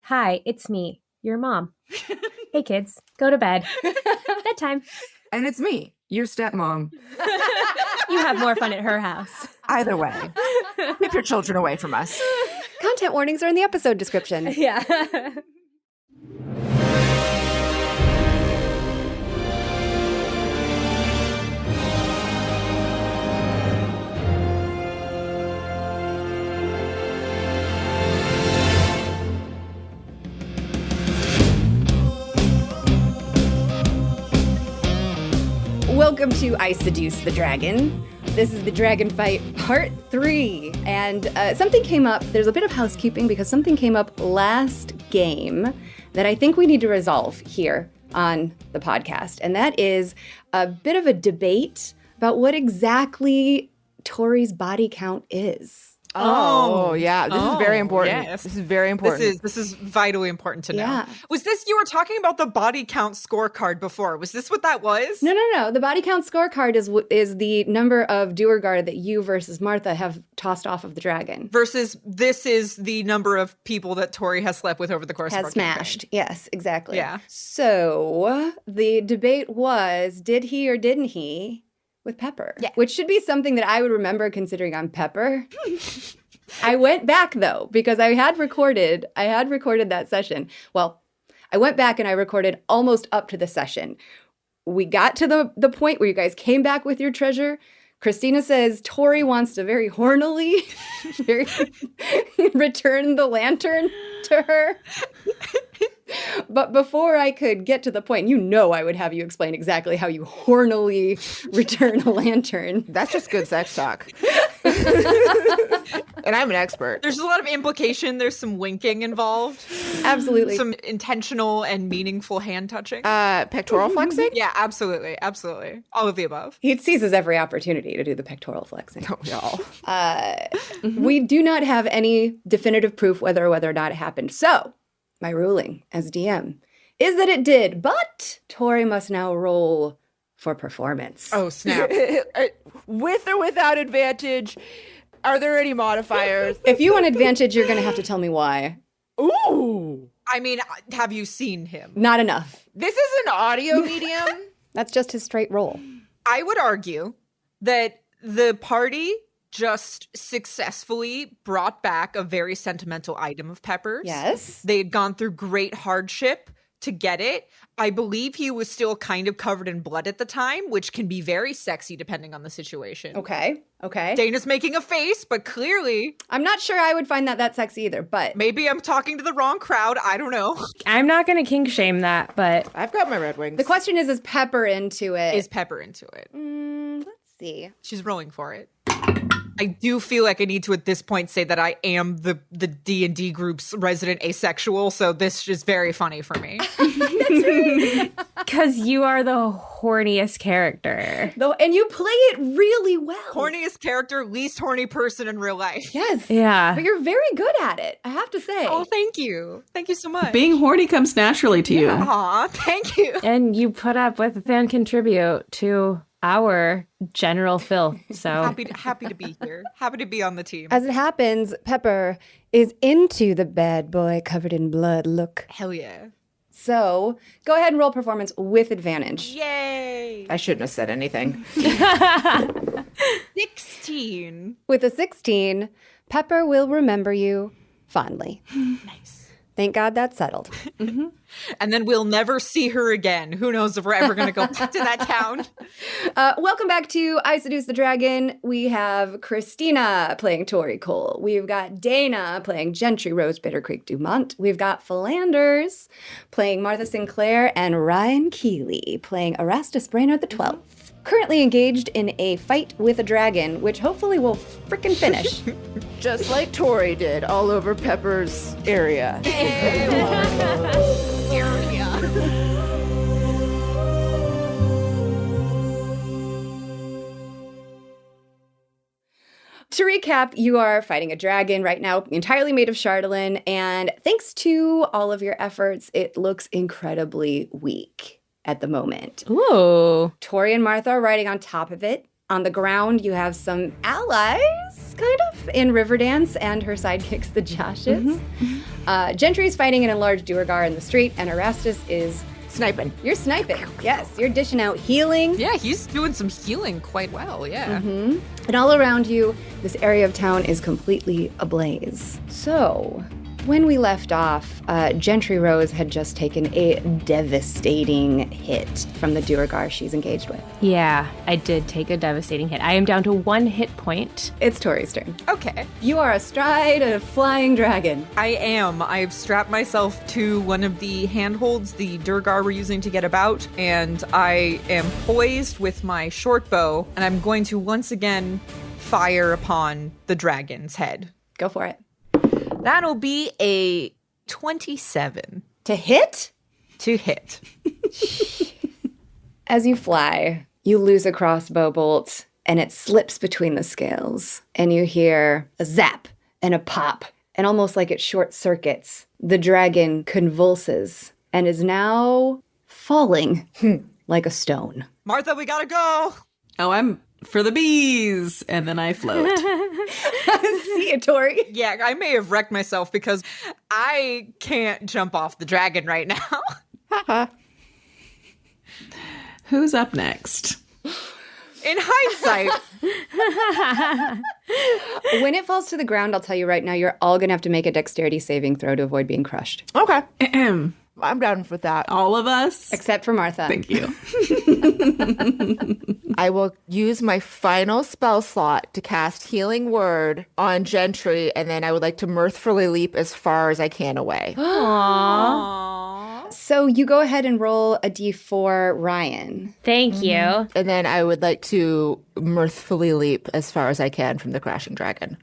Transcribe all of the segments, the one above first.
Hi, it's me, your mom. Hey kids, go to bed. Bedtime. And it's me, your stepmom. You have more fun at her house. Either way, keep your children away from us. Content warnings are in the episode description. Yeah. Welcome to I Seduce the Dragon. This is the Dragon Fight Part 3. And something came up. There's a bit of housekeeping because something came up last game that I think we need to resolve here on the podcast. And that is a bit of a debate about what exactly Tori's body count is. Oh, yeah. This is very important. Yes. This is very important. This is vitally important to know. Yeah. Was this, you were talking about the body count scorecard before. Was this what that was? No. The body count scorecard is the number of Duergar that you versus Martha have tossed off of the dragon. Versus this is the number of people that Tori has slept with over the course of our smashed. campaign. Yes, exactly. Yeah. So the debate was, did he or didn't he with Pepper? Yeah. Which should be something that I would remember considering I'm Pepper. I went back though, because I had recorded that session. Well, I went back and I recorded almost up to the session. We got to the point where you guys came back with your treasure. Christina says Tori wants to very hornily return the lantern to her. But before I could get to the point, I would have you explain exactly how you hornily return a lantern. That's just good sex talk. And I'm an expert. There's a lot of implication. There's some winking involved. Absolutely. Some intentional and meaningful hand touching. Pectoral flexing? Yeah, absolutely. Absolutely. All of the above. He seizes every opportunity to do the pectoral flexing. Oh, y'all. We do not have any definitive proof whether or not it happened. So, my ruling as DM is that it did, but Tori must now roll for performance. Oh, snap. With or without advantage, are there any modifiers? If you want advantage, you're going to have to tell me why. Ooh. I mean, have you seen him? Not enough. This is an audio medium? That's just his straight roll. I would argue that the party just successfully brought back a very sentimental item of Pepper's. Yes. They had gone through great hardship to get it. I believe he was still kind of covered in blood at the time, which can be very sexy depending on the situation. Okay. Dana's making a face, but clearly... I'm not sure I would find that sexy either, but... Maybe I'm talking to the wrong crowd. I don't know. I'm not going to kink shame that, but I've got my Red Wings. The question is Pepper into it? Is Pepper into it? Let's see. She's rolling for it. I do feel like I need to at this point say that I am the D&D group's resident asexual, so this is very funny for me. because you are the horniest character. And you play it really well. Horniest character, least horny person in real life. Yes. Yeah. But you're very good at it, I have to say. Oh, thank you. Thank you so much. Being horny comes naturally to you. Aw, thank you. And you put up with and contribute to our general filth. So Happy to be here. Happy to be on the team. As it happens, Pepper is into the bad boy covered in blood look. Hell yeah. So go ahead and roll performance with advantage. Yay. I shouldn't have said anything. 16. With a 16, Pepper will remember you fondly. Nice. Thank God that's settled. Mm-hmm. And then we'll never see her again. Who knows if we're ever going to go back to that town. Welcome back to I Seduce the Dragon. We have Christina playing Tori Cole. We've got Dana playing Gentry Rose Bitter Creek Dumont. We've got Philanders playing Martha Sinclair and Ryan Keeley playing Erastus Brainerd the 12th. Currently engaged in a fight with a dragon, which hopefully will frickin' finish. Just like Tori did all over Pepper's area. To recap, you are fighting a dragon right now, entirely made of Chardalyn, and thanks to all of your efforts, it looks incredibly weak at the moment. Ooh. Tori and Martha are riding on top of it. On the ground, you have some allies, kind of, in Riverdance and her sidekicks, the Joshes. Gentry's fighting an enlarged Duergar in the street, and Erastus is... Sniping. You're sniping. Yes, you're dishing out healing. Yeah, he's doing some healing quite well, yeah. And all around you, this area of town is completely ablaze. So, when we left off, Gentry Rose had just taken a devastating hit from the Duergar she's engaged with. Yeah, I did take a devastating hit. I am down to 1 hit point. It's Tori's turn. Okay. You are astride a flying dragon. I am. I've strapped myself to one of the handholds the Durgar were using to get about, and I am poised with my short bow, and I'm going to once again fire upon the dragon's head. Go for it. That'll be a 27 To hit? to hit. As you fly, you lose a crossbow bolt, and it slips between the scales, and you hear a zap and a pop, and almost like it short circuits, the dragon convulses and is now falling like a stone. Martha, we gotta go. Oh, I'm for the bees. And then I float. See you, Tori. Yeah, I may have wrecked myself because I can't jump off the dragon right now. Who's up next? In hindsight, When it falls to the ground, I'll tell you right now, you're all going to have to make a dexterity saving throw to avoid being crushed. Okay. Ahem. I'm down for that. All of us? Except for Martha. Thank you. I will use my final spell slot to cast Healing Word on Gentry, and then I would like to mirthfully leap as far as I can away. So you go ahead and roll a d4, Ryan. Thank you. And then I would like to mirthfully leap as far as I can from the crashing dragon.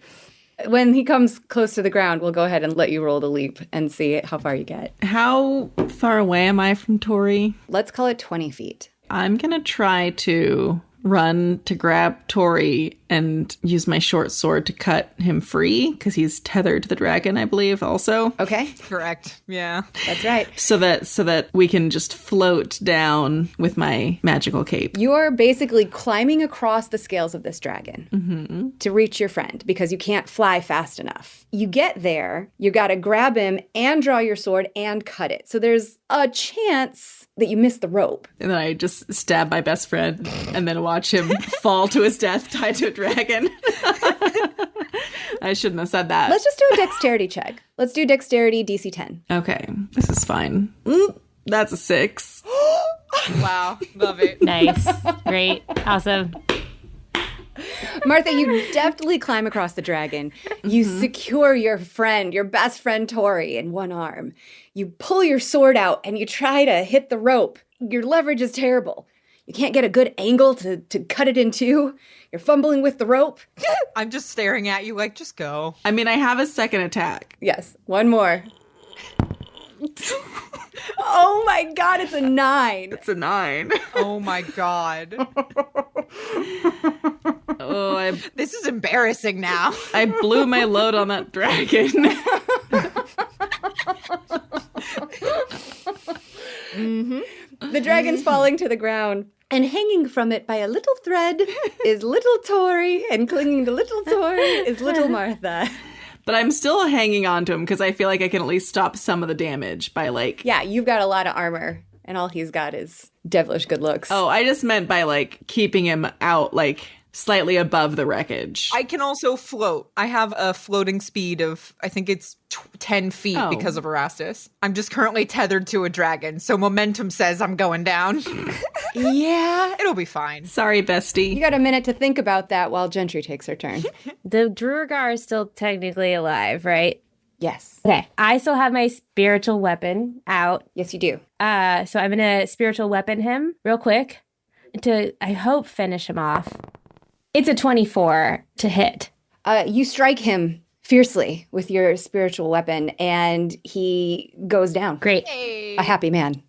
When he comes close to the ground, we'll go ahead and let you roll the leap and see how far you get. How far away am I from Tori? Let's call it 20 feet. I'm going to try to run to grab Tori and use my short sword to cut him free because he's tethered to the dragon, I believe, also. Okay, correct. Yeah. that's right. So that we can just float down with my magical cape. You are basically climbing across the scales of this dragon to reach your friend because you can't fly fast enough. You get there, you got to grab him and draw your sword and cut it. So there's a chance that you miss the rope. And then I just stab my best friend and then watch him fall to his death tied to a dragon. I shouldn't have said that. Let's just do a dexterity check. Let's do dexterity DC 10. Okay, this is fine. That's a 6. Wow. Love it. Nice. Great. Awesome. Martha, you deftly climb across the dragon. You secure your friend, your best friend Tori, in one arm. You pull your sword out and you try to hit the rope. Your leverage is terrible. You can't get a good angle to cut it in two. You're fumbling with the rope. I'm just staring at you like, just go. I mean, I have a second attack. Yes, one more. Oh my god, it's a 9. It's a 9. Oh my God. Oh, This is embarrassing now. I blew my load on that dragon. The dragon's falling to the ground, and hanging from it by a little thread is little Tori, and clinging to little Tori is little Martha. But I'm still hanging on to him because I feel like I can at least stop some of the damage by like... Yeah, you've got a lot of armor, and all he's got is devilish good looks. Oh, I just meant by like keeping him out like slightly above the wreckage. I can also float. I have a floating speed of, I think it's 10 feet Oh. because of Erastus. I'm just currently tethered to a dragon, so momentum says I'm going down. Yeah. It'll be fine. Sorry, bestie. You got a minute to think about that while Gentry takes her turn. The Druagar is still technically alive, right? Yes. Okay. I still have my spiritual weapon out. Yes, you do. So I'm going to spiritual weapon him real quick to, I hope, finish him off. It's a 24 to hit. You strike him fiercely with your spiritual weapon, and he goes down. Great. A happy man.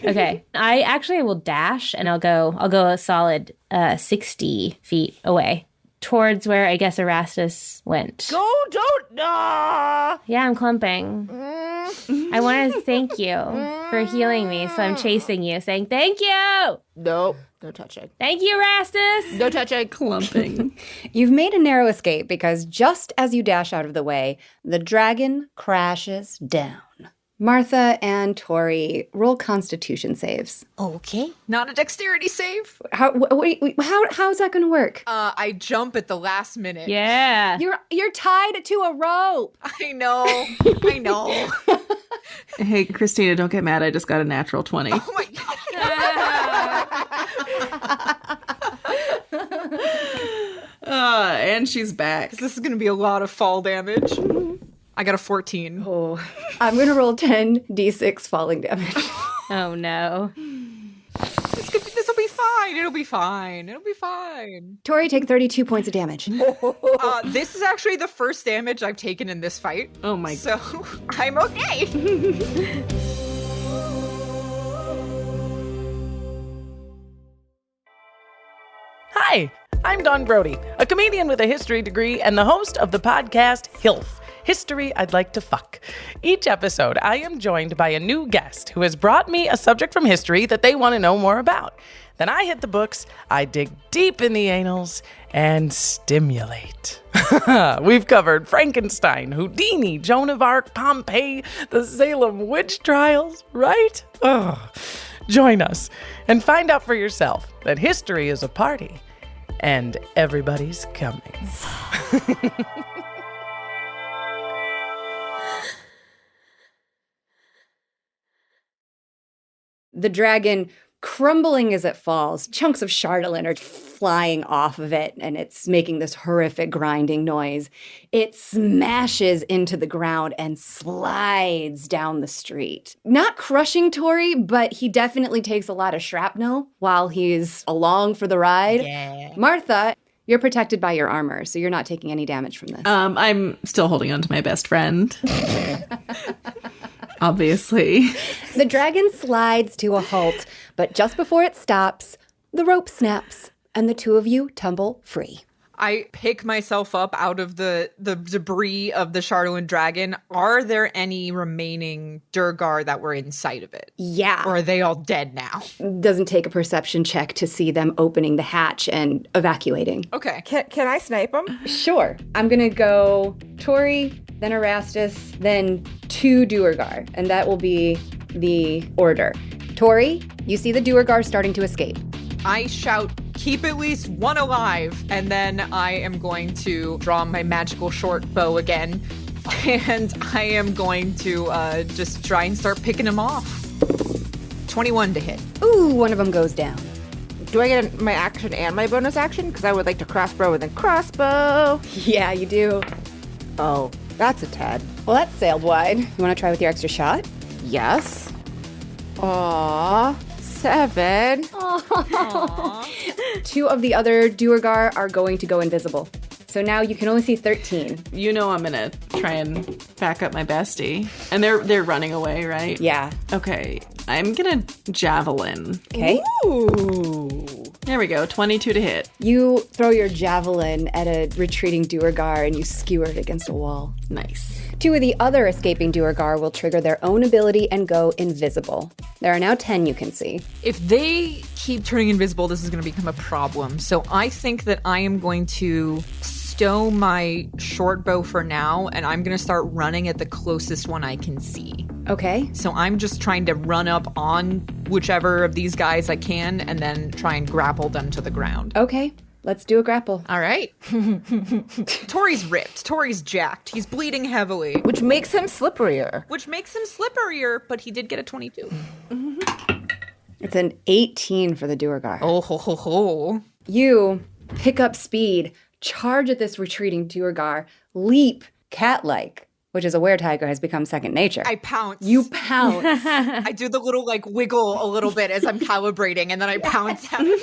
Okay. I will dash, and I'll go a solid 60 feet away. towards where I guess Erastus went. Don't. Yeah, I'm clumping. I want to thank you for healing me, so I'm chasing you, saying thank you. Nope. No touching. Thank you, Erastus. No touching. Clumping. You've made a narrow escape because just as you dash out of the way, the dragon crashes down. Martha and Tori roll Constitution saves. Okay. Not a dexterity save. How's that going to work? I jump at the last minute. Yeah. You're tied to a rope. I know. I know. Hey, Christina, don't get mad. I just got a natural 20. Oh my god. And she's back. This is going to be a lot of fall damage. I got a 14. Oh, I'm going to roll 10d6 falling damage. Oh, no. This will be fine. It'll be fine. It'll be fine. Tori, take 32 points of damage. This is actually the first damage I've taken in this fight. Oh my god. So I'm okay. Hi, I'm Don Brody, a comedian with a history degree and the host of the podcast HILF, History I'd Like to Fuck. Each episode, I am joined by a new guest who has brought me a subject from history that they want to know more about. Then I hit the books, I dig deep in the annals, and stimulate. We've covered Frankenstein, Houdini, Joan of Arc, Pompeii, the Salem witch trials, right? Ugh. Join us and find out for yourself that history is a party and everybody's coming. The dragon crumbling as it falls. Chunks of chatelaine are flying off of it, and it's making this horrific grinding noise. It smashes into the ground and slides down the street. Not crushing Tori, but he definitely takes a lot of shrapnel while he's along for the ride. Yeah. Martha, you're protected by your armor, so you're not taking any damage from this. I'm still holding on to my best friend. Obviously. The dragon slides to a halt, but just before it stops, the rope snaps, and the two of you tumble free. I pick myself up out of the debris of the Charlatan dragon. Are there any remaining Durgar that were inside of it? Yeah. Or are they all dead now? Doesn't take a perception check to see them opening the hatch and evacuating. Okay. Can I snipe him? Sure. I'm going to go Tori, then Erastus, then 2 Duergar, and that will be the order. Tori, you see the Duergar starting to escape. I shout, keep at least one alive, and then I am going to draw my magical short bow again, and I am going to just try and start picking them off. 21 to hit. Ooh, one of them goes down. Do I get my action and my bonus action? Because I would like to crossbow and then crossbow. Yeah, you do. Oh, that's a 10. Well, that sailed wide. You want to try with your extra shot? Yes. Aw, 7. 2 of the other Duergar are going to go invisible. So now you can only see 13. You know I'm gonna try and back up my bestie. And they're running away, right? Yeah. Okay. I'm gonna javelin. Okay. Ooh. There we go. 22 to hit. You throw your javelin at a retreating Duergar and you skewer it against a wall. Nice. 2 of the other escaping Duergar will trigger their own ability and go invisible. There are now 10 you can see. If they keep turning invisible, this is going to become a problem. So I think that I am going to stow my short bow for now, and I'm going to start running at the closest one I can see. Okay. So I'm just trying to run up on whichever of these guys I can, and then try and grapple them to the ground. Okay. Let's do a grapple. All right. Tori's ripped. Tori's jacked. He's bleeding heavily. Which makes him slipperier. Which makes him slipperier, but he did get a 22. It's an 18 for the Duergar. Oh, ho, ho, ho. You pick up speed, charge at this retreating Duergar, leap cat-like, which is a were-tiger has become second nature. I pounce. You pounce. I do the little, wiggle a little bit as I'm calibrating, and then I pounce at him.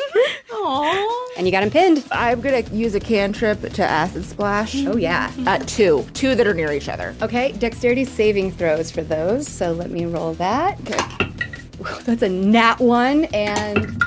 Aww. And you got him pinned. I'm going to use a cantrip to acid splash. Oh, yeah. At 2. 2 that are near each other. Okay, dexterity saving throws for those. So let me roll that. Okay. That's a nat 1 and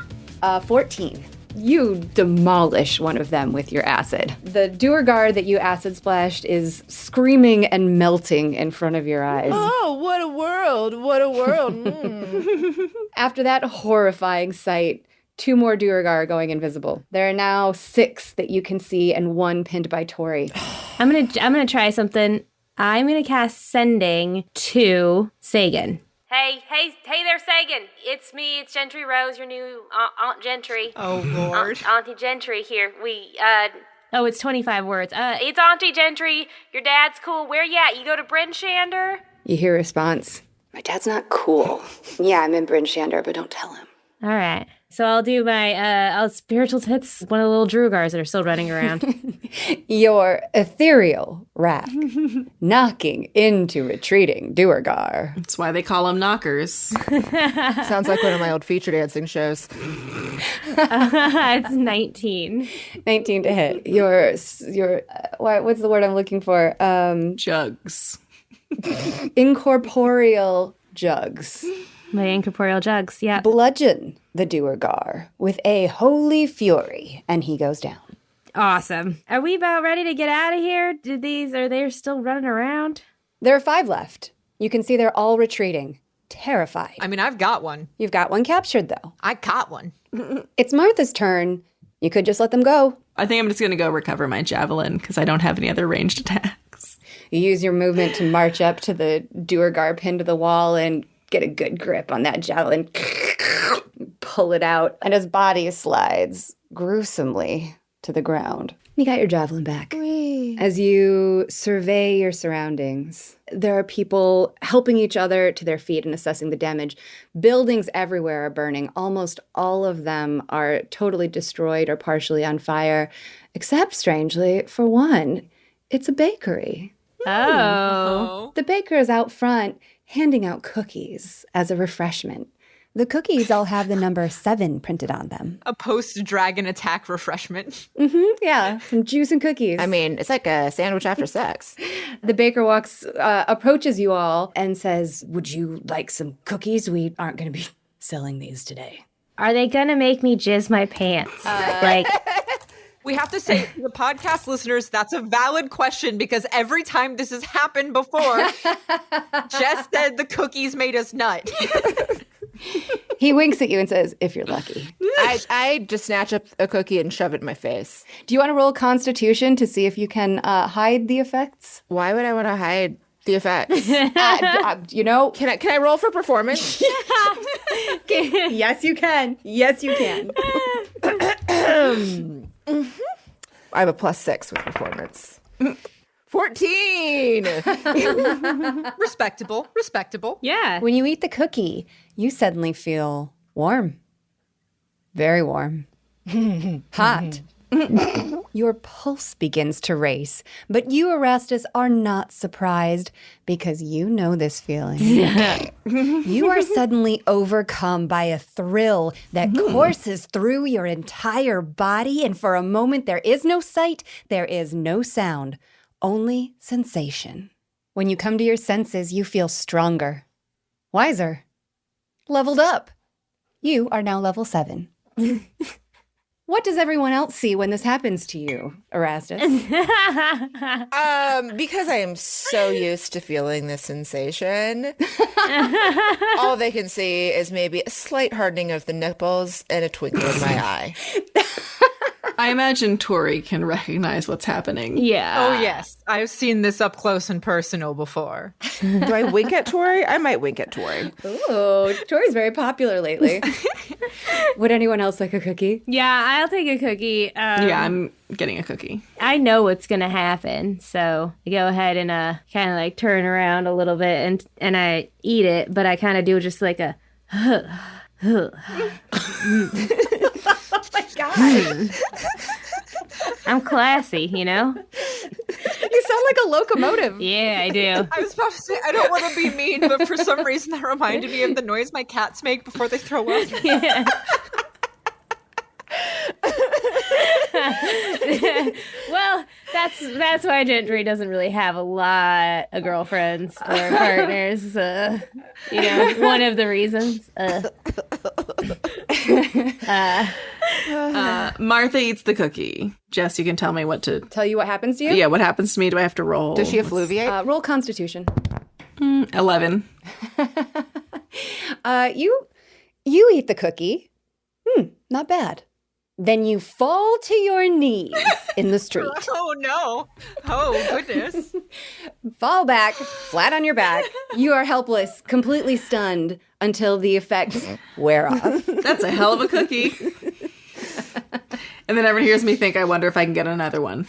14. You demolish one of them with your acid. The Duergar that you acid splashed is screaming and melting in front of your eyes. Oh, what a world. What a world. Mm. After that horrifying sight, 2 more Duergar are going invisible. There are now 6 that you can see and 1 pinned by Tori. I'm gonna try something. I'm gonna cast Sending to Sagan. Hey there, Sagan. It's me. It's Gentry Rose, your new Aunt Gentry. Oh, Lord. Auntie Gentry here. Oh, it's 25 words. It's Auntie Gentry. Your dad's cool. Where you at? You go to Bryn Shander? You hear a response. My dad's not cool. Yeah, I'm in Bryn Shander, but don't tell him. All right. So I'll do my, I'll spiritual hits one of the little Druagars that are still running around. Your ethereal wrath knocking into retreating Duergar. That's why they call them knockers. Sounds like one of my old feature dancing shows. It's 19. 19 to hit. Your what's the word I'm looking for? Jugs. Incorporeal jugs. My incorporeal jugs, yeah. Bludgeon the Duergar with a holy fury, and he goes down. Awesome. Are we about ready to get out of here? Are they still running around? There are 5 left. You can see they're all retreating, terrified. I mean, I've got one. You've got one captured, though. I caught one. It's Martha's turn. You could just let them go. I think I'm just going to go recover my javelin because I don't have any other ranged attacks. You use your movement to march up to the Duergar pinned to the wall and get a good grip on that javelin. Pull it out. And his body slides gruesomely to the ground. You got your javelin back. Whee. As you survey your surroundings, there are people helping each other to their feet and assessing the damage. Buildings everywhere are burning. Almost all of them are totally destroyed or partially on fire, except, strangely, for one, it's a bakery. Oh. The baker is out front handing out cookies as a refreshment. The cookies all have the number 7 printed on them. A post-dragon attack refreshment. Yeah, some juice and cookies. I mean, it's like a sandwich after sex. The baker approaches you all and says, "Would you like some cookies? We aren't going to be selling these today." Are they gonna make me jizz my pants? We have to say to the podcast listeners, that's a valid question because every time this has happened before, Jess said the cookies made us nut. He winks at you and says, "If you're lucky." I just snatch up a cookie and shove it in my face. Do you want to roll Constitution to see if you can hide the effects? Why would I want to hide the effects? You know, Can I roll for performance? yes, you can. Yes, you can. I have a +6 with performance. 14! Respectable. Yeah. When you eat the cookie, you suddenly feel warm. Very warm. Hot. Your pulse begins to race, but you, Erastus, are not surprised because you know this feeling. You are suddenly overcome by a thrill that courses through your entire body, and for a moment there is no sight, there is no sound, only sensation. When you come to your senses, you feel stronger, wiser, leveled up. You are now level 7. What does everyone else see when this happens to you, Erastus? Because I am so used to feeling this sensation, all they can see is maybe a slight hardening of the nipples and a twinkle in my eye. I imagine Tori can recognize what's happening. Yeah. Oh, yes. I've seen this up close and personal before. Do I wink at Tori? I might wink at Tori. Ooh, Tori's very popular lately. Would anyone else like a cookie? Yeah, I'll take a cookie. Yeah, I'm getting a cookie. I know what's gonna happen, so I go ahead and kind of like turn around a little bit and I eat it, but I kind of do just like a. Oh my God. I'm classy, you know? You sound like a locomotive. Yeah, I do. I was about to say, I don't want to be mean, but for some reason that reminded me of the noise my cats make before they throw up. Yeah. Well, that's why Gentry doesn't really have a lot of girlfriends or partners. One of the reasons. Martha eats the cookie. Jess, you can tell me what to... Tell you what happens to you? Yeah, what happens to me? Do I have to roll? Does she effluviate? Roll Constitution. 11. You eat the cookie. Not bad. Then you fall to your knees in the street. Oh, no. Oh, goodness. Fall back, flat on your back. You are helpless, completely stunned until the effects wear off. That's a hell of a cookie. And then everyone hears me think, I wonder if I can get another one.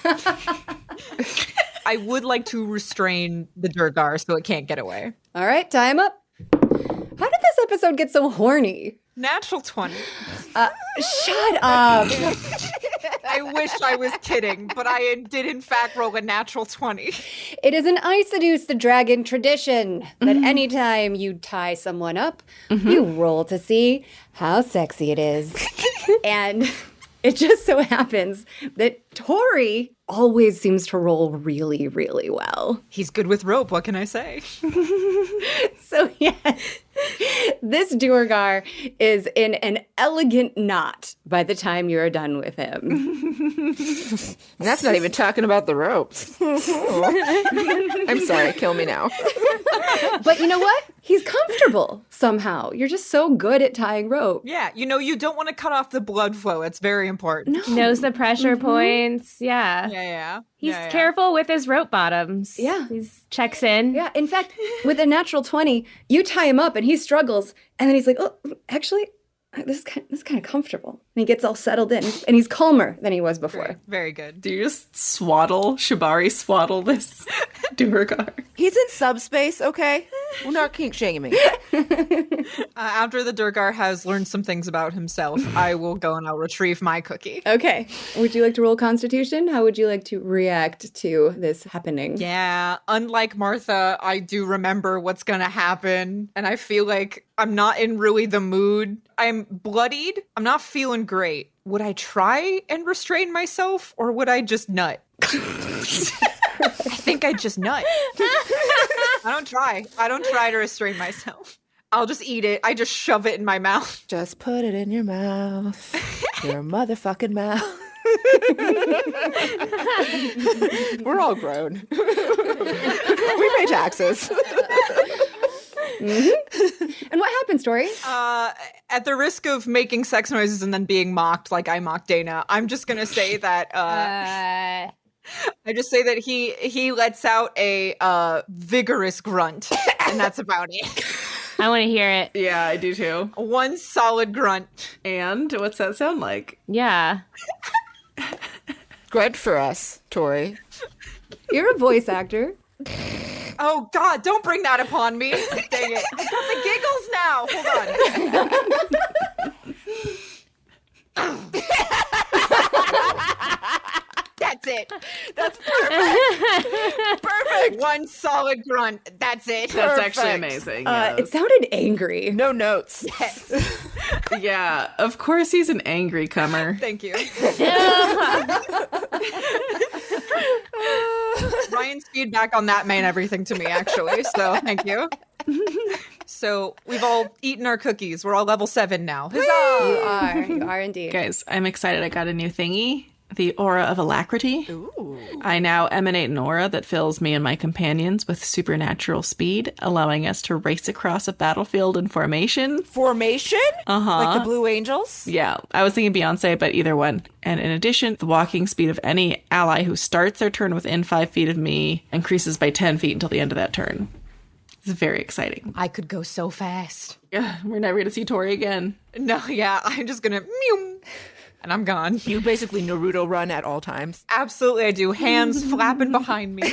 I would like to restrain the Durgar so it can't get away. All right, tie him up. How did this episode get so horny? Natural 20. Shut up. I wish I was kidding, but I did in fact roll a natural 20. It is an I Seduce the Dragon tradition that anytime you tie someone up, you roll to see how sexy it is. And it just so happens that Tori always seems to roll really, really well. He's good with rope, what can I say? So yes, this Duergar is in an elegant knot by the time you're done with him. That's not even talking about the ropes. I'm sorry, kill me now. But you know what? He's comfortable somehow. You're just so good at tying rope. Yeah, you don't want to cut off the blood flow. It's very important. Knows the pressure points. Yeah. Yeah. He's careful with his rope bottoms. Yeah. He checks in. Yeah, in fact, with a natural 20, you tie him up and he struggles. And then he's like, oh, actually, this is kind of comfortable. And he gets all settled in. And he's calmer than he was before. Very good. Do you just Shibari swaddle this Duergar? He's in subspace, okay? We're not kink shaming. After the Durgar has learned some things about himself, I will go and I'll retrieve my cookie. Okay. Would you like to roll Constitution? How would you like to react to this happening? Yeah, unlike Martha, I do remember what's going to happen. And I feel like I'm not in really the mood. I'm bloodied. I'm not feeling great. Would I try and restrain myself or would I just nut? I think I'd just nut. I don't try to restrain myself. I'll just eat it. I just shove it in my mouth. Just put it in your mouth. Your motherfucking mouth. We're all grown. We pay taxes. And what happens, Tori? At the risk of making sex noises and then being mocked like I mocked Dana, I'm just going to say that... I just say that he lets out a vigorous grunt, and that's about it. I want to hear it. Yeah, I do too. One solid grunt. And what's that sound like? Yeah. Good for us, Tori. You're a voice actor. Oh, God, don't bring that upon me. Dang it. I got the giggles now. Hold on. That's it. That's perfect. Perfect. One solid grunt. That's it. That's actually amazing. Yes. It sounded angry. No notes. Yes. Yeah, of course he's an angry comer. Thank you. Ryan's feedback on that meant everything to me, actually. So thank you. So we've all eaten our cookies. We're all level 7 now. Huzzah! You are indeed. Guys, I'm excited. I got a new thingy. The Aura of Alacrity. Ooh. I now emanate an aura that fills me and my companions with supernatural speed, allowing us to race across a battlefield in formation. Formation? Uh-huh. Like the Blue Angels? Yeah, I was thinking Beyonce, but either one. And in addition, the walking speed of any ally who starts their turn within 5 feet of me increases by 10 feet until the end of that turn. It's very exciting. I could go so fast. Yeah, we're never going to see Tori again. No, yeah, I'm just gonna mew, and I'm gone. You basically Naruto run at all times. Absolutely, I do. Hands flapping behind me.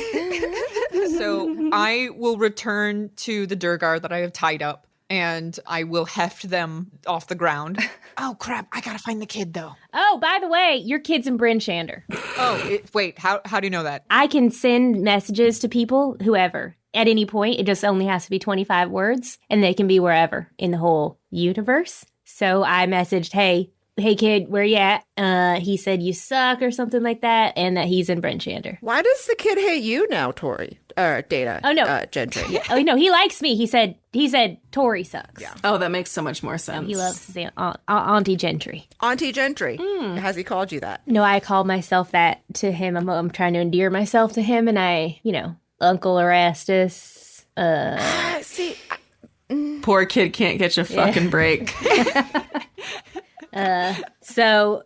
So I will return to the Durgar that I have tied up, and I will heft them off the ground. Oh, crap. I gotta find the kid, though. Oh, by the way, your kid's in Bryn Shander. Oh, wait. How do you know that? I can send messages to people, whoever. At any point, it just only has to be 25 words, and they can be wherever in the whole universe. So I messaged, hey, hey kid, where you at? He said you suck or something like that, and that he's in Brenchander. Why does the kid hate you now, Tori? Data. Oh, no. Gentry. Oh no, he likes me. He said Tori sucks. Yeah. Oh, that makes so much more sense. He loves his Auntie Gentry. Auntie Gentry. Has he called you that? No, I call myself that to him. I'm trying to endear myself to him, and I, Uncle Erastus. See, Poor kid can't catch a fucking break. So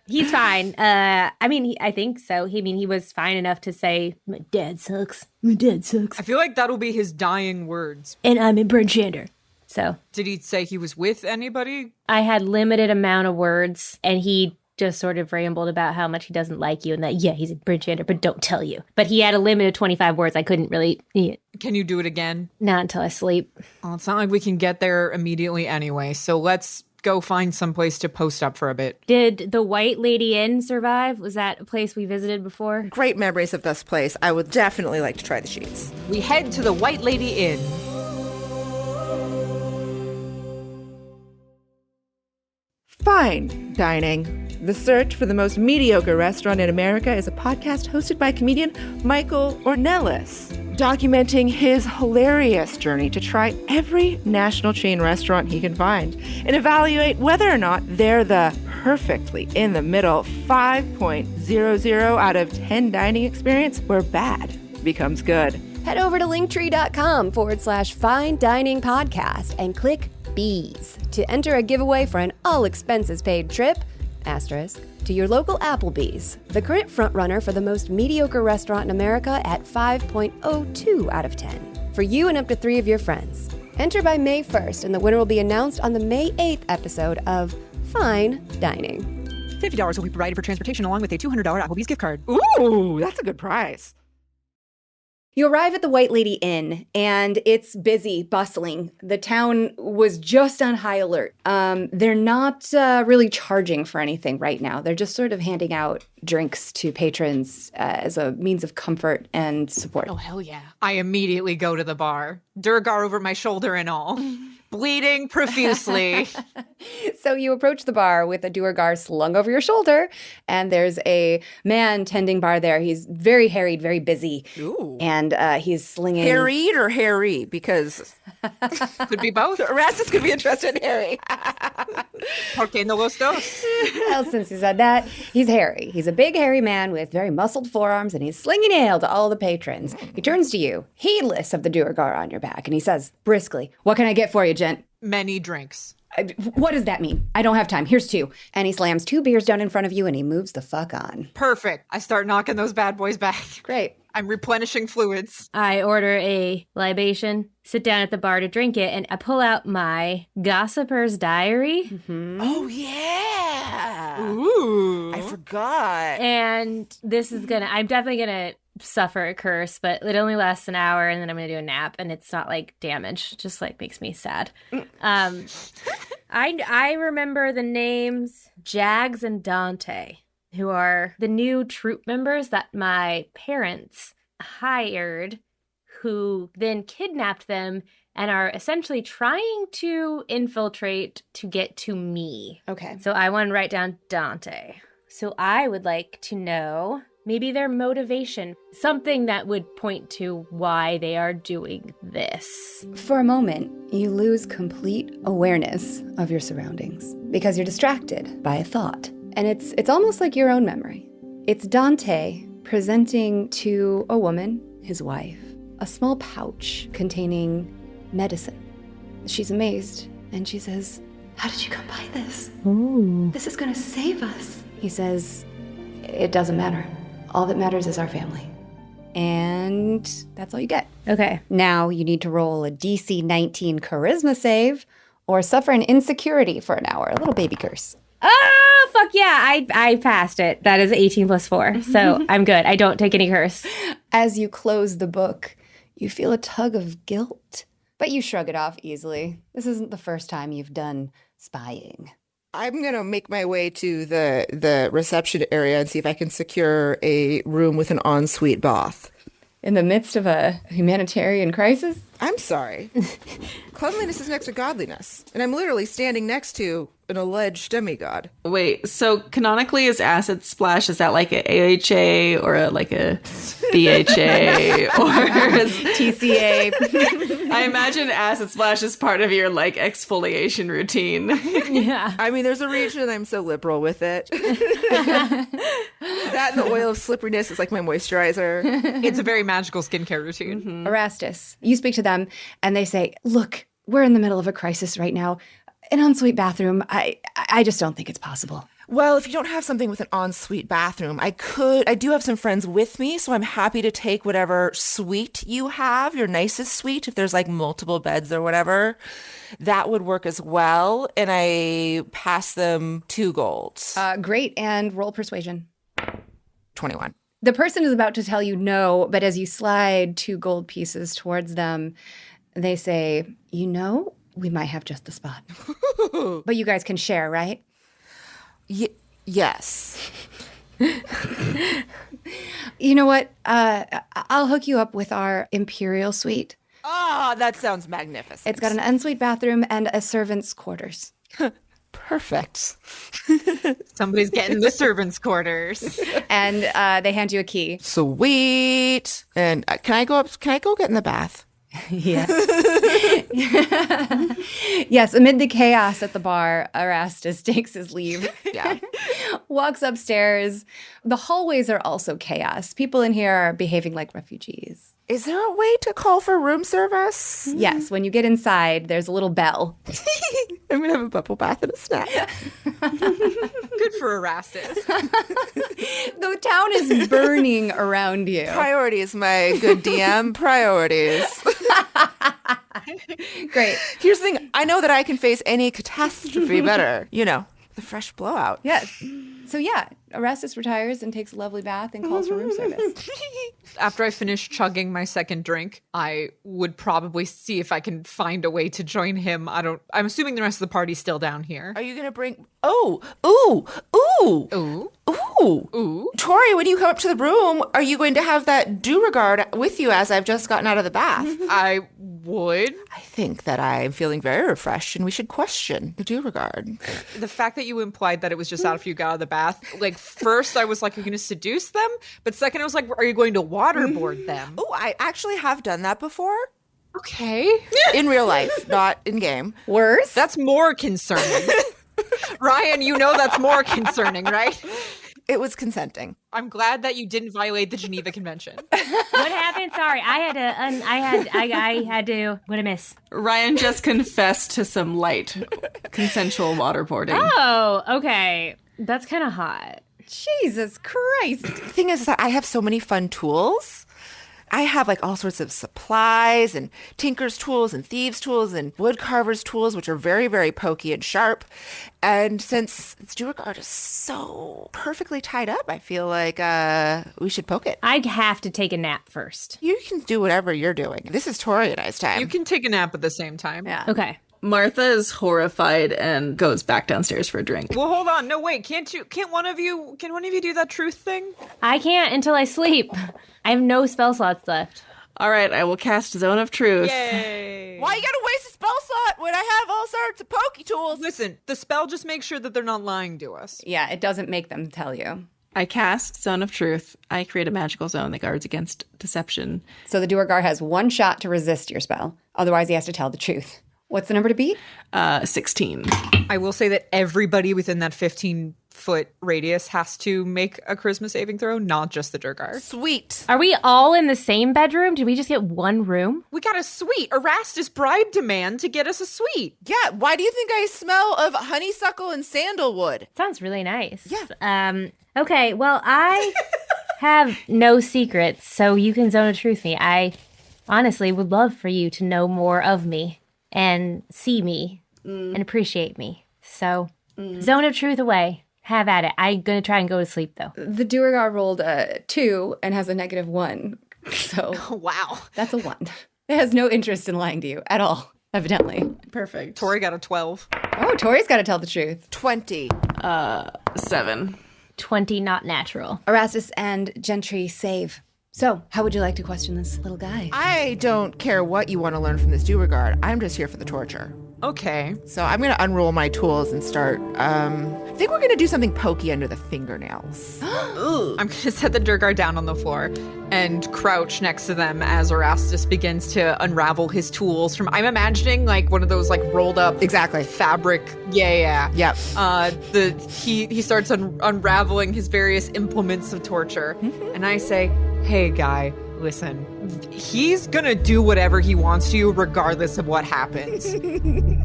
he's fine. I think so. He was fine enough to say, my dad sucks. My dad sucks. I feel like that'll be his dying words. And I'm in Brenchander. So Did he say he was with anybody? I had limited amount of words, and he just sort of rambled about how much he doesn't like you and that, yeah, he's a Brenchander, but don't tell you. But he had a limit of 25 words. I couldn't really, Can you do it again? not until I sleep. Well, it's not like we can get there immediately anyway, so let's go find some place to post up for a bit. Did the White Lady Inn survive? Was that a place we visited before? great memories of this place. I would definitely like to try the sheets. We head to the White Lady Inn. Fine dining. The Search for the Most Mediocre Restaurant in America is a podcast hosted by comedian Michael Ornelas, documenting his hilarious journey to try every national chain restaurant he can find and evaluate whether or not they're the perfectly in the middle 5.00 out of 10 dining experience where bad becomes good. Head over to linktree.com/fine dining podcast and click Bees to enter a giveaway for an all expenses paid trip, to your local Applebee's, the current frontrunner for the most mediocre restaurant in America at 5.02 out of 10. For you and up to 3 of your friends. Enter by May 1st, and the winner will be announced on the May 8th episode of Fine Dining. $50 will be provided for transportation along with a $200 Applebee's gift card. Ooh, that's a good price. You arrive at the White Lady Inn, and it's busy, bustling. The town was just on high alert. They're not really charging for anything right now. They're just sort of handing out drinks to patrons as a means of comfort and support. Oh, hell yeah. I immediately go to the bar, Durgar over my shoulder and all, bleeding profusely. So you approach the bar with a Duergar slung over your shoulder, and there's a man tending bar there. He's very harried, very busy. Ooh. And he's slinging... Harried or Harry? Because Could be both. Erastus could be interested in Harry. ¿Por qué no los dos? Well, since you said that, he's hairy. He's a big, hairy man with very muscled forearms, and he's slinging ale to all the patrons. He turns to you, heedless of the Duergar on your back, and he says, briskly, "What can I get for you, gent?" Many drinks. What does that mean? I don't have time. Here's 2. And he slams 2 beers down in front of you, and he moves the fuck on. Perfect. I start knocking those bad boys back. Great. I'm replenishing fluids. I order a libation, sit down at the bar to drink it, and I pull out my Gossiper's Diary. Oh, yeah. Ooh. I forgot. And this is I'm definitely gonna suffer a curse, but it only lasts an hour, and then I'm gonna do a nap, and it's not like damage, just like makes me sad. I remember the names Jags and Dante, who are the new troop members that my parents hired, who then kidnapped them and are essentially trying to infiltrate to get to me. Okay. So I want to write down Dante. So I would like to know maybe their motivation, something that would point to why they are doing this. For a moment, you lose complete awareness of your surroundings because you're distracted by a thought. And it's almost like your own memory. It's Dante presenting to a woman, his wife, a small pouch containing medicine. She's amazed, and she says, "How did you come by this? Ooh. This is gonna save us." He says, "It doesn't matter. All that matters is our family." And that's all you get. Okay. Now you need to roll a DC 19 charisma save or suffer an insecurity for an hour, a little baby curse. Oh, fuck yeah. I passed it. That is 18 plus 4. So I'm good. I don't take any curse. As you close the book, you feel a tug of guilt, but you shrug it off easily. This isn't the first time you've done spying. I'm going to make my way to the reception area and see if I can secure a room with an ensuite bath. In the midst of a humanitarian crisis? I'm sorry. Cleanliness is next to godliness. And I'm literally standing next to an alleged demigod. Wait, so canonically is acid splash, is that like a AHA or like a BHA or is TCA. I imagine acid splash is part of your like exfoliation routine. Yeah. I mean, there's a reason I'm so liberal with it. That and the oil of slipperiness is like my moisturizer. It's a very magical skincare routine. Mm-hmm. Erastus, you speak to them and they say, look, we're in the middle of a crisis right now. An ensuite bathroom, I just don't think it's possible. Well, if you don't have something with an ensuite bathroom, I do have some friends with me, so I'm happy to take whatever suite you have, your nicest suite, if there's like multiple beds or whatever. That would work as well. And I pass them 2 gold. Great, and roll persuasion. 21. The person is about to tell you no, but as you slide 2 gold pieces towards them, they say, we might have just the spot. But you guys can share, right? Yes. You know what? I'll hook you up with our Imperial Suite. Ah, that sounds magnificent. It's got an ensuite bathroom and a servant's quarters. Perfect. Somebody's getting the servants' quarters. And they hand you a key. Sweet. And can I go get in the bath? Yes. Yes, amid the chaos at the bar, Erastus takes his leave. Yeah. Walks upstairs. The hallways are also chaos. People in here are behaving like refugees. Is there a way to call for room service? Yes, when you get inside, there's a little bell. I'm going to have a bubble bath and a snack. Good for Erastus. The town is burning around you. Priorities, my good DM. Priorities. Great. Here's the thing. I know that I can face any catastrophe better. The fresh blowout. Yes. So yeah, Erastus retires and takes a lovely bath and calls for room service. After I finish chugging my second drink, I would probably see if I can find a way to join him. I'm assuming the rest of the party's still down here. Are you going to bring... Ooh. Tori, when you come up to the room, are you going to have that do-regard with you as I've just gotten out of the bath? I would. I think that I'm feeling very refreshed and we should question the do-regard. The fact that you implied that it was just after you got out of the bath, like first I was like, are you going to seduce them? But second I was like, are you going to waterboard them? Oh, I actually have done that before. Okay. In real life, not in game. Worse? That's more concerning. Ryan, that's more concerning, right? It was consenting. I'm glad that you didn't violate the Geneva Convention. What happened? Sorry, I had to. What I miss? Ryan just confessed to some light consensual waterboarding. Oh, okay. That's kind of hot. Jesus Christ. The thing is that I have so many fun tools. I have like all sorts of supplies and tinker's tools and thieves' tools and woodcarver's tools, which are very, very pokey and sharp. And since do-regard is so perfectly tied up, I feel like we should poke it. I'd have to take a nap first. You can do whatever you're doing. This is Tori and I's time. You can take a nap at the same time. Yeah. Okay. Martha is horrified and goes back downstairs for a drink. Well, hold on. No, wait. Can one of you do that truth thing? I can't until I sleep. I have no spell slots left. All right, I will cast Zone of Truth. Yay. Why you gotta waste a spell slot when I have all sorts of pokey tools? Listen, the spell just makes sure that they're not lying to us. Yeah, it doesn't make them tell you. I cast Zone of Truth. I create a magical zone that guards against deception. So the do-regard has 1 shot to resist your spell. Otherwise, he has to tell the truth. What's the number to beat? 16. I will say that everybody within that 15-foot radius has to make a charisma saving throw, not just the Durgar. Sweet. Are we all in the same bedroom? Did we just get one room? We got a suite. Erastus bribed a man to get us a suite. Yeah, why do you think I smell of honeysuckle and sandalwood? Sounds really nice. Yeah. Okay, well, I have no secrets, so you can Zone of Truth me. I honestly would love for you to know more of me and see me and appreciate me. So, Zone of Truth away. Have at it. I'm going to try and go to sleep, though. The do-regard rolled a 2 and has a -1. So Wow. that's a 1. It has no interest in lying to you at all, evidently. Perfect. Tori got a 12. Oh, Tori's got to tell the truth. 20. 7. 20 not natural. Erastus and Gentry save So, how would you like to question this little guy? I don't care what you want to learn from this Duergar. I'm just here for the torture. Okay. So I'm going to unroll my tools and start. I think we're going to do something pokey under the fingernails. I'm going to set the Durgar down on the floor and crouch next to them as Erastus begins to unravel his tools from, I'm imagining like one of those like rolled up Exactly. fabric. Yeah. Yep. He starts unraveling his various implements of torture. And I say, hey guy, listen, he's gonna do whatever he wants to you regardless of what happens.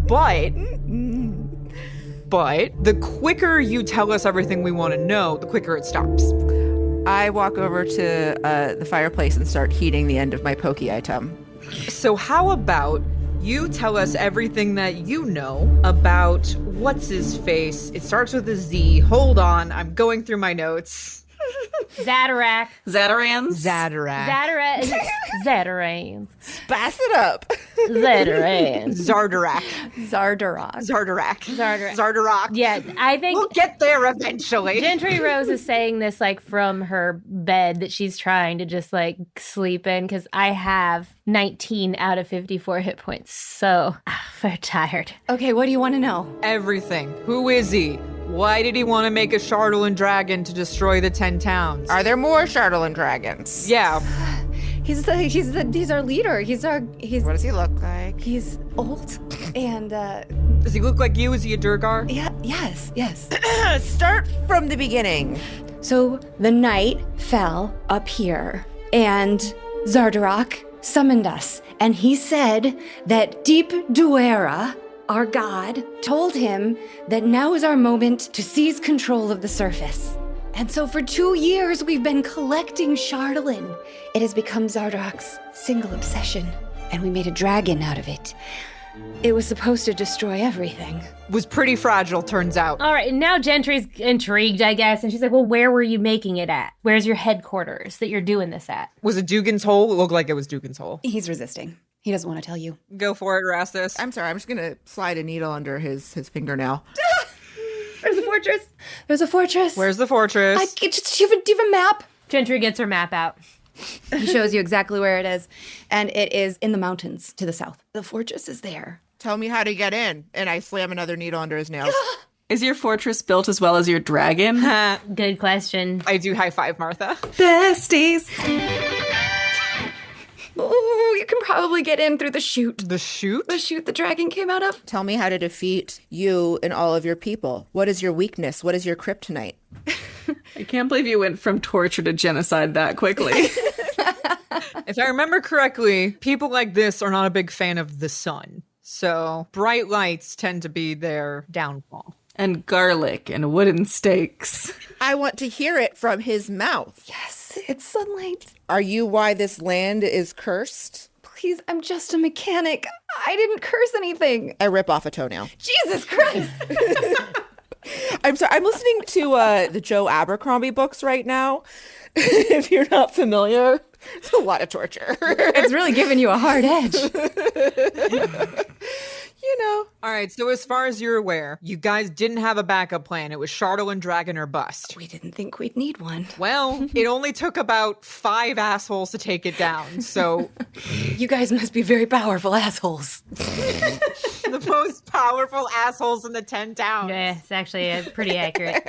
But the quicker you tell us everything we want to know, the quicker it stops. I walk over to the fireplace and start heating the end of my pokey item. So how about you tell us everything that you know about what's his face? It starts with a Z. Hold on, I'm going through my notes. Zadorak. Zatarans? Zadorak. Zatarans. Spice it up. Zatarans. Zardarak. Zardarak. Zardarak. Yeah, I think We'll get there eventually. Gentry Rose is saying this like from her bed that she's trying to just like sleep in because I have 19 out of 54 hit points. So we're tired. Okay, what do you want to know? Everything. Who is he? Why did he want to make a Shardolin dragon to destroy the 10 towns? Are there more Shardolin dragons? Yeah. He's our leader. He's What does he look like? he's old and Does he look like you? Is he a Durgar? yes. Start from the beginning. So the night fell up here, and Zardarak summoned us, and he said that Deep Duera, our god, told him that now is our moment to seize control of the surface. And so for 2 years, we've been collecting Shardolin. It has become Zardarak's single obsession, and we made a dragon out of it. It was supposed to destroy everything. Was pretty fragile, turns out. All right, and now Gentry's intrigued, I guess, and she's like, well, where were you making it at? Where's your headquarters that you're doing this at? Was it Dugan's Hole? It looked like it was Dugan's Hole. He's resisting. He doesn't want to tell you. Go for it, Erastus. I'm sorry, I'm just going to slide a needle under his fingernail. There's a fortress. There's a fortress. Where's the fortress? Do you have a map? Gentry gets her map out. He shows you exactly where it is, and it is in the mountains to the south. The fortress is there. Tell me how to get in. And I slam another needle under his nails. Is your fortress built as well as your dragon? Good question. I do high five Martha. Besties. Oh, you can probably get in through the chute. The chute? The chute the dragon came out of. Tell me how to defeat you and all of your people. What is your weakness? What is your kryptonite? I can't believe you went from torture to genocide that quickly. If I remember correctly, people like this are not a big fan of the sun. So bright lights tend to be their downfall. And garlic and wooden stakes. I want to hear it from his mouth. Yes, it's sunlight. Are you why this land is cursed? Please, I'm just a mechanic. I didn't curse anything. I rip off a toenail. Jesus Christ. I'm sorry. I'm listening to the Joe Abercrombie books right now. If you're not familiar, it's a lot of torture. It's really giving you a hard edge. You know. All right, so as far as you're aware, you guys didn't have a backup plan. It was Shardolin Dragon or bust. We didn't think we'd need one. Well, it only took about 5 assholes to take it down, so You guys must be very powerful assholes. the most powerful assholes in the 10 towns. Yeah, it's actually pretty accurate.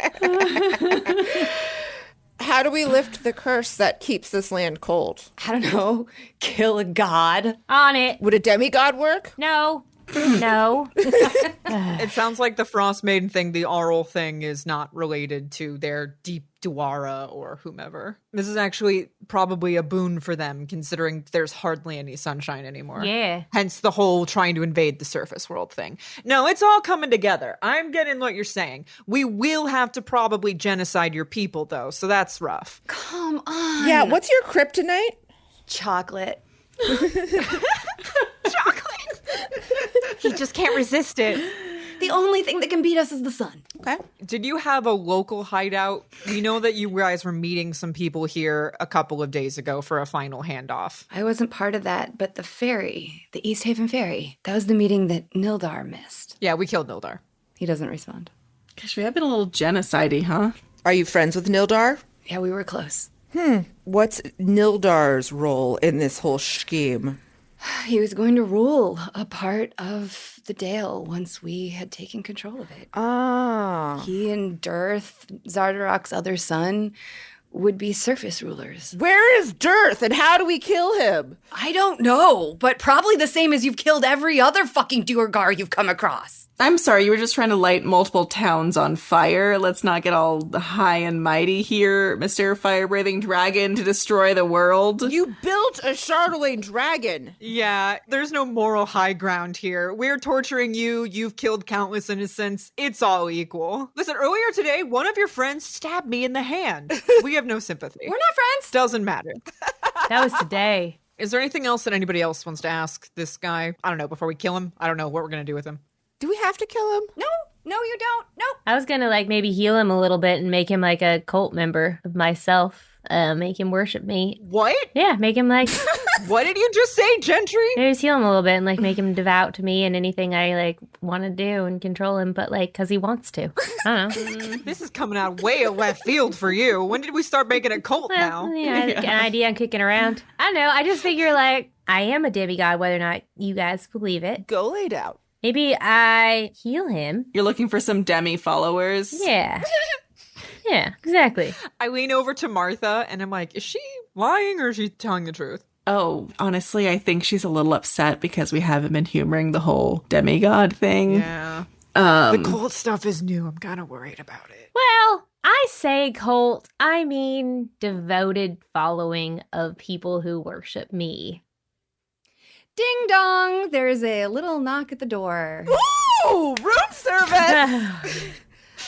How do we lift the curse that keeps this land cold? I don't know. Kill a god. On it. Would a demigod work? No. No. It sounds like the Frost Maiden thing, the Aural thing, is not related to their Deep Duara or whomever. This is actually probably a boon for them, considering there's hardly any sunshine anymore. Yeah. Hence the whole trying to invade the surface world thing. No, it's all coming together. I'm getting what you're saying. We will have to probably genocide your people, though, so that's rough. Come on. Yeah, what's your kryptonite? Chocolate. Chocolate! He just can't resist it. The only thing that can beat us is the sun. Okay. Did you have a local hideout? We know that you guys were meeting some people here a couple of days ago for a final handoff. I wasn't part of that, but the ferry, the East Haven ferry, that was the meeting that Nildar missed. Yeah, we killed Nildar. He doesn't respond. Gosh, we have been a little genocide-y, huh? Are you friends with Nildar? Yeah, we were close. What's Nildar's role in this whole scheme? He was going to rule a part of the Dale once we had taken control of it. Ah. He and Dirth, Zardarok's other son, would be surface rulers. Where is Dirth and how do we kill him? I don't know, but probably the same as you've killed every other fucking Duergar you've come across. I'm sorry, you were just trying to light multiple towns on fire. Let's not get all high and mighty here, Mr. Fire-breathing Dragon, to destroy the world. You built a Chardelaine dragon. Yeah, there's no moral high ground here. We're torturing you. You've killed countless innocents. It's all equal. Listen, earlier today, one of your friends stabbed me in the hand. We have no sympathy. We're not friends. Doesn't matter. That was today. Is there anything else that anybody else wants to ask this guy? I don't know, before we kill him? I don't know what we're going to do with him. Do we have to kill him? No, you don't. Nope. I was gonna maybe heal him a little bit and make him like a cult member of myself. Make him worship me. What? Yeah, make him What did you just say, Gentry? maybe just heal him a little bit and make him devout to me and anything I want to do and control him, but because he wants to. I don't know. This is coming out way of left field for you. When did we start making a cult now? Well, yeah, an idea I'm kicking around. I don't know. I just figure I am a demigod, whether or not you guys believe it. Go lay down. Maybe I heal him. You're looking for some demi followers? Yeah. Yeah, exactly. I lean over to Martha and I'm like, is she lying or is she telling the truth? Oh, honestly, I think she's a little upset because we haven't been humoring the whole demigod thing. Yeah. The cult stuff is new. I'm kind of worried about it. Well, I say cult, I mean devoted following of people who worship me. Ding dong. There's a little knock at the door. Ooh, room service.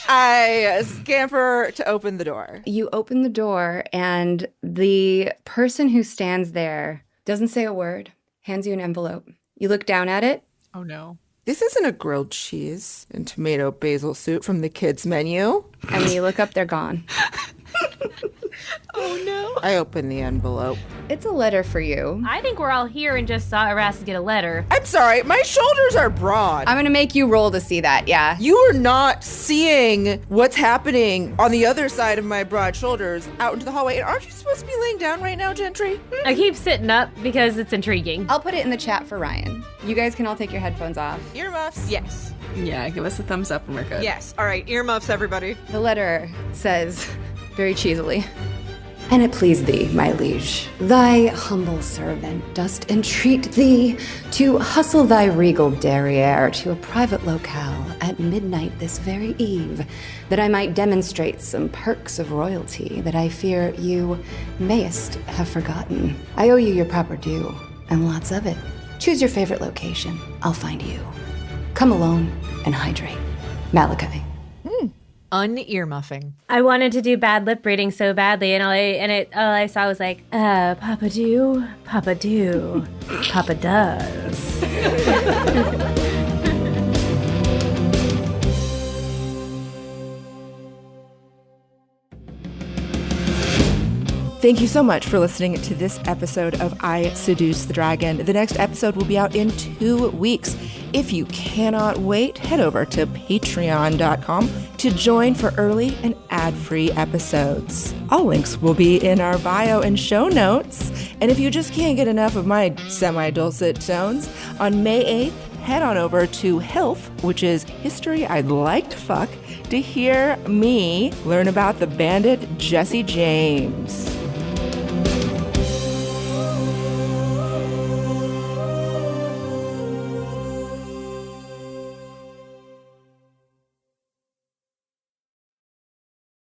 I scamper to open the door. You open the door, and the person who stands there doesn't say a word, hands you an envelope. You look down at it. Oh, no. This isn't a grilled cheese and tomato basil soup from the kids' menu. And when you look up, they're gone. Oh, no. I open the envelope. It's a letter for you. I think we're all here and just saw Erastus get a letter. I'm sorry, my shoulders are broad. I'm going to make you roll to see that, yeah. You are not seeing what's happening on the other side of my broad shoulders out into the hallway. And aren't you supposed to be laying down right now, Gentry? I keep sitting up because it's intriguing. I'll put it in the chat for Ryan. You guys can all take your headphones off. Earmuffs. Yes. Yeah, give us a thumbs up and we're good. Yes. All right. Earmuffs, everybody. The letter says, very cheesily, "And it please thee, my liege, thy humble servant dost entreat thee to hustle thy regal derriere to a private locale at midnight this very eve, that I might demonstrate some perks of royalty that I fear you mayest have forgotten. I owe you your proper due, and lots of it. Choose your favorite location. I'll find you. Come alone and hydrate. Malachi." Un-earmuffing. I wanted to do bad lip reading so badly, and all I saw was Papa do, Papa do, Papa does. Thank you so much for listening to this episode of I Seduce the Dragon. The next episode will be out in 2 weeks. If you cannot wait, head over to patreon.com to join for early and ad-free episodes. All links will be in our bio and show notes. And if you just can't get enough of my semi-dulcet tones, on May 8th, head on over to HILF, which is History I'd Like to Fuck, to hear me learn about the bandit Jesse James.